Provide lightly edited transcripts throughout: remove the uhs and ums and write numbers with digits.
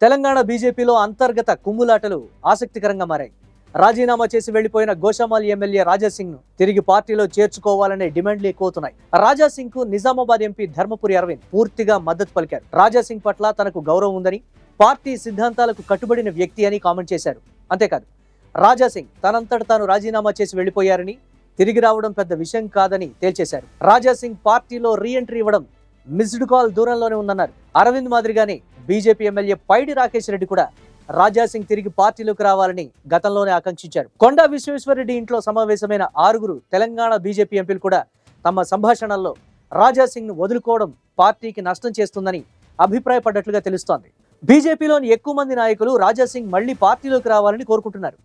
తెలంగాణ బీజేపీలో అంతర్గత కుమ్ములాటలు ఆసక్తికరంగా మారాయి. రాజీనామా చేసి వెళ్లిపోయిన గోషామాల్ ఎమ్మెల్యే రాజాసింగ్ ను తిరిగి పార్టీలో చేర్చుకోవాలనే డిమాండ్లు ఎక్కువవుతున్నాయి. రాజాసింగ్ కు నిజామాబాద్ ఎంపీ ధర్మపురి అరవింద్ పూర్తిగా మద్దతు పలికారు. రాజాసింగ్ పట్ల తనకు గౌరవం ఉందని, పార్టీ సిద్ధాంతాలకు కట్టుబడిన వ్యక్తి అని కామెంట్ చేశారు. అంతేకాదు, రాజాసింగ్ తనంతట తాను రాజీనామా చేసి వెళ్లిపోయారని, తిరిగి రావడం పెద్ద విషయం కాదని తేల్చేశారు. రాజాసింగ్ పార్టీలో రీఎంట్రీ ఇవ్వడం మిస్డ్ కాల్ దూరంలోనే ఉందన్నారు. అరవింద్ మాదిరిగానే బీజేపీ ఎమ్మెల్యే పైడి రాకేష్ రెడ్డి కూడా రాజాసింగ్ తిరిగి పార్టీలోకి రావాలని గతంలోనే ఆకాంక్షించారు. కొండా విశ్వేశ్వరరెడ్డి ఇంట్లో సమావేశమైన 6 తెలంగాణ బీజేపీ ఎంపీలు కూడా తమ సంభాషణల్లో రాజాసింగ్ ను వదులుకోవడం పార్టీకి నష్టం చేస్తుందని అభిప్రాయపడ్డట్లుగా తెలుస్తోంది. బీజేపీలోని ఎక్కువ మంది నాయకులు రాజాసింగ్ మళ్లీ పార్టీలోకి రావాలని కోరుకుంటున్నారు.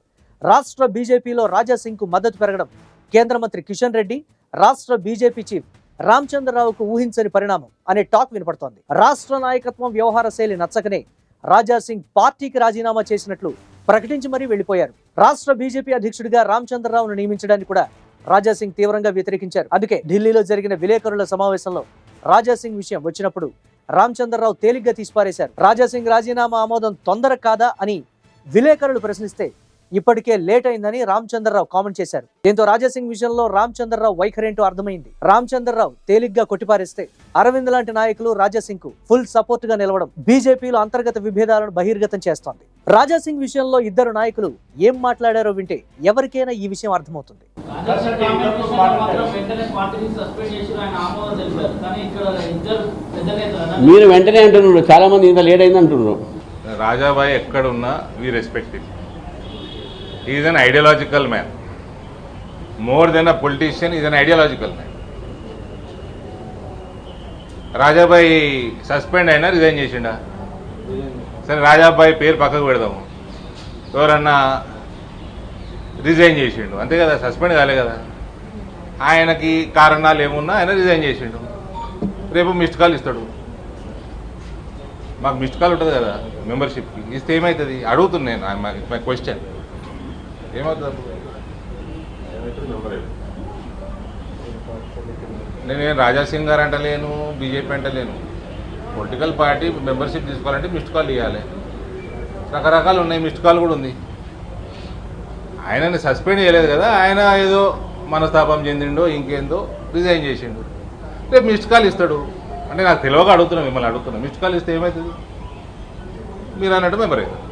రాష్ట్ర బీజేపీలో రాజాసింగ్ కు మద్దతు పెరగడం కేంద్ర మంత్రి కిషన్ రెడ్డి, రాష్ట్ర బీజేపీ చీఫ్ రామచంద్రరావుకు ఊహించని పరిణామం అనే టాక్ వినపడుతోంది. రాష్ట్ర నాయకత్వం వ్యవహార శైలి నచ్చకనే రాజాసింగ్ పార్టీకి రాజీనామా చేసినట్లు ప్రకటించి మరీ వెళ్లిపోయారు. రాష్ట్ర బీజేపీ అధ్యక్షుడిగా రామచంద్రరావును నియమించడాన్ని కూడా రాజాసింగ్ తీవ్రంగా వ్యతిరేకించారు. అందుకే ఢిల్లీలో జరిగిన విలేకరుల సమావేశంలో రాజాసింగ్ విషయం వచ్చినప్పుడు రామచంద్రరావు తేలిగ్గా తీసిపారేశారు. రాజాసింగ్ రాజీనామా ఆమోదం తొందర కాదా అని విలేకరులు ప్రశ్నిస్తే ఇప్పటికే లేట్ అయిందని రామచంద్రరావు కామెంట్ చేశారు. దీంతో రాజాసింగ్ విషయంలో రామచంద్రరావు వైఖరేంటో అర్థమైంది. రామచంద్రరావు తేలిగ్గా కొట్టిపారేస్తే అరవింద్ లాంటి నాయకులు రాజాసింగ్ కు ఫుల్ సపోర్ట్ గా నిలవడం బీజేపీలో అంతర్గత విభేదాలను బహిర్గతం చేస్తోంది. రాజాసింగ్ విషయంలో ఇద్దరు నాయకులు ఏం మాట్లాడారో వింటే ఎవరికైనా ఈ విషయం అర్థమవుతుంది. మీరు వెంటనే అంటున్నారు, చాలా మంది ఇంత లేట్ అయింది అంటున్నారు. రాజాబాయ్ ఎక్కడున్నా we respect him. He is an ideological man. More than a politician, he is an ideological man. Rajabhai suspend అయినా రిజైన్ చేసిండా? సరే, రాజాబాయ్ పేరు పక్కకు పెడదాము. ఎవరన్నా రిజైన్ చేసిండు అంతే కదా, సస్పెండ్ కాలే కదా. ఆయనకి కారణాలు ఏమున్నా ఆయన రిజైన్ చేసిండు. రేపు మిస్డ్ కాల్ ఇస్తాడు. మాకు మిస్డ్ కాల్ ఉంటుంది కదా మెంబర్షిప్కి, ఇస్తే ఏమవుతుంది అడుగుతున్నాను. మై క్వశ్చన్ ఏమవుతుంది? నేను రాజాసింగ్ గారు అంటలేను, బీజేపీ అంటలేను. పొలిటికల్ పార్టీ మెంబర్షిప్ తీసుకోవాలంటే మిస్డ్ కాల్ ఇవ్వాలి. రకరకాలు ఉన్నాయి, మిస్డ్ కాల్ కూడా ఉంది. ఆయనని సస్పెండ్ చేయలేదు కదా, ఆయన ఏదో మనస్తాపం చెందిండో ఇంకేందో రిజైన్ చేసిండు. రేపు మిస్డ్ కాల్ ఇస్తాడు. అంటే నాకు తెలియక అడుగుతున్నా, మిమ్మల్ని అడుగుతున్నా. మిస్డ్ కాల్ ఇస్తే ఏమవుతుంది? మీరు అన్నట్టు మెంబర్ అవుతుంది.